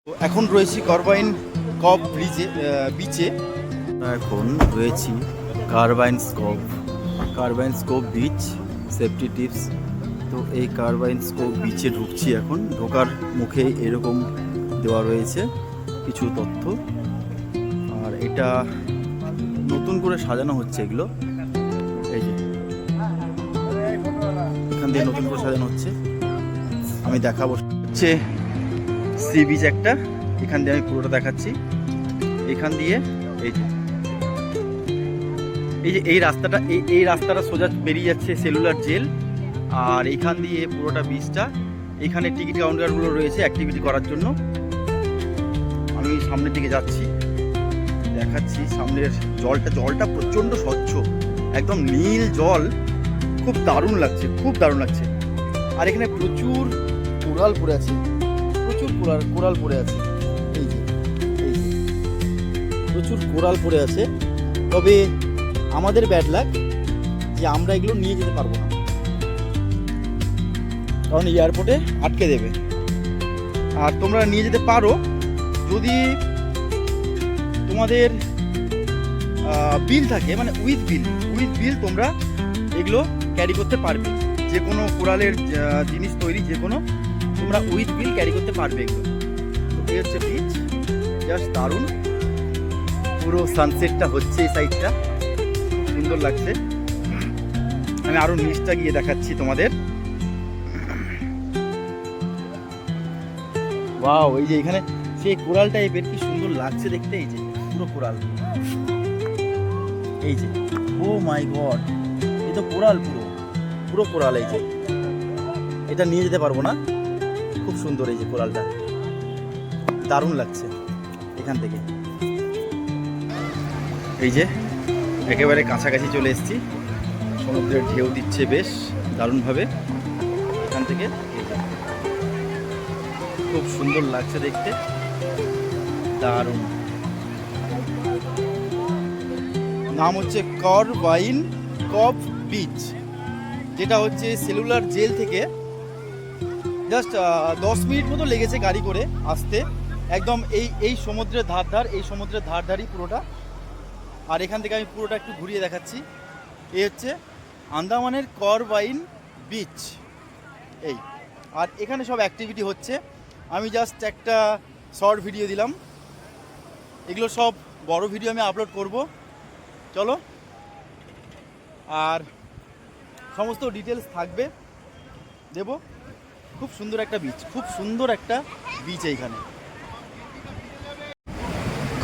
এখন রয়েছি কারবাইন কব বিচে। এখন রয়েছি carbine scope beach safety tips. তো এই কারবাইন স্কোপ বিচে ঢুকছি। এখন ঢোকার মুখে এরকম দেওয়া রয়েছে কিছু তথ্য, আর এটা নতুন করে সাজানো হচ্ছে। এগুলো এই যে এখান দিয়ে নতুন করে সাজানো হচ্ছে। আমি দেখাবো হচ্ছে সি বিচ একটা, এখান দিয়ে আমি পুরোটা দেখাচ্ছি। এখান দিয়ে এই রাস্তাটা এই রাস্তাটা সোজা বেরিয়ে যাচ্ছে সেলুলার জেল, আর এখান দিয়ে পুরোটা বিচটা। এখানে টিকিট কাউন্টারগুলো রয়েছে অ্যাক্টিভিটি করার জন্য। আমি সামনের দিকে যাচ্ছি, দেখাচ্ছি। সামনের জলটা প্রচণ্ড স্বচ্ছ, একদম নীল জল, খুব দারুণ লাগছে। আর এখানে প্রচুর কোরাল পড়ে আছে, কোরাল পড়ে আছে। এই যে প্রচুর কোরাল পড়ে আছে। তবে আমাদের ব্যাড লাক যে আমরা এগুলো নিয়ে যেতে পারবো না, কারণ এয়ারপোর্টে আটকে দেবে। আর তোমরা নিয়ে যেতে পারো যদি তোমাদের বিল থাকে, মানে উইথ বিল তোমরা এগুলো ক্যারি করতে পারবে। যে কোনো কোরালের জিনিস তৈরি যে কোনো তোমরা উইথ বিল ক্যারি করতে পারবে এগুলো। তো এই হচ্ছে বিচ, জাস্ট দারুণ। পুরো সানসেটটা হচ্ছে এই সাইডটা, সুন্দর লাগছে। আমি আরো নিচটা গিয়ে দেখাচ্ছি তোমাদের। ওয়াও, এই যে এখানে সেই কোরাল টাইপের কি সুন্দর লাগছে দেখতে। এই যে পুরো কোরাল, এই যে ও মাই গড, এই তো কোরাল, পুরো কোরাল। এই যে এটা নিয়ে যেতে পারবো না, খুব সুন্দর। এই যে কোরালটা দারুণ লাগছে এখান থেকে। এই যে একেবারে কাছাকাছি চলে এসেছি, সমুদ্রের ঢেউ দিচ্ছে বেশ দারুণভাবে এখান থেকে। এই যে খুব সুন্দর লাগছে দেখতে, দারুণ। নাম হচ্ছে কারবাইন কব বিচ, যেটা হচ্ছে সেলুলার জেল থেকে জাস্ট 10 মিনিট মতো লেগেছে গাড়ি করে আসতে। একদম এই সমুদ্রের ধারধারই পুরোটা। আর এখান থেকে আমি পুরোটা একটু ঘুরিয়ে দেখাচ্ছি। এই হচ্ছে আন্দামানের কারবাইন বিচ। এই আর এখানে সব অ্যাক্টিভিটি হচ্ছে। আমি জাস্ট একটা শর্ট ভিডিও দিলাম, এগুলো সব বড় ভিডিও আমি আপলোড করব। চলো, আর সমস্ত ডিটেলস থাকবে দেব। খুব সুন্দর একটা বিচ এইখানে,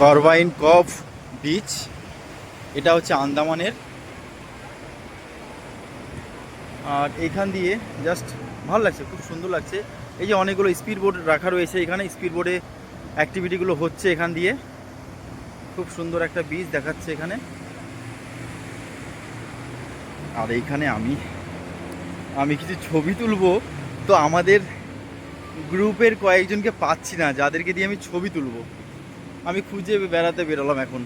কারবাইন কব বিচ। এটা হচ্ছে আন্দামানের। আর এইখান দিয়ে জাস্ট ভালো লাগছে, খুব সুন্দর লাগছে। এই যে অনেকগুলো স্পিড বোট রাখা রয়েছে এখানে, স্পিড বোটে অ্যাক্টিভিটিগুলো হচ্ছে এখান দিয়ে। খুব সুন্দর একটা বিচ দেখাচ্ছে এখানে। আর এইখানে আমি কিছু ছবি তুলবো, তো আমাদের গ্রুপের কয়েকজনকে পাচ্ছি না যাদেরকে দিয়ে আমি ছবি তুলবো। আমি খুঁজে বেড়াতে বেরোলাম, এখন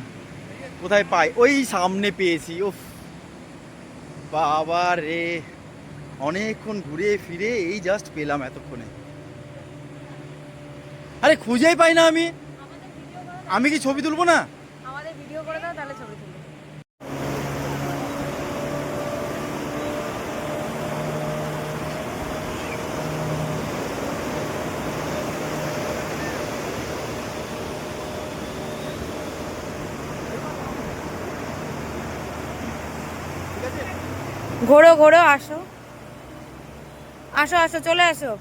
কোথায় পাই। ওই সামনে পেয়েছি। ওফ বাবা রে, অনেকক্ষণ ঘুরে ফিরে এই জাস্ট পেলাম এতক্ষণে। আরে খুঁজেই পাই না আমি কি ছবি তুলবো না? আমাদের ভিডিও করে দাও, তাহলে ছবি তুলবো। ঘোরো আসো চলে আসো।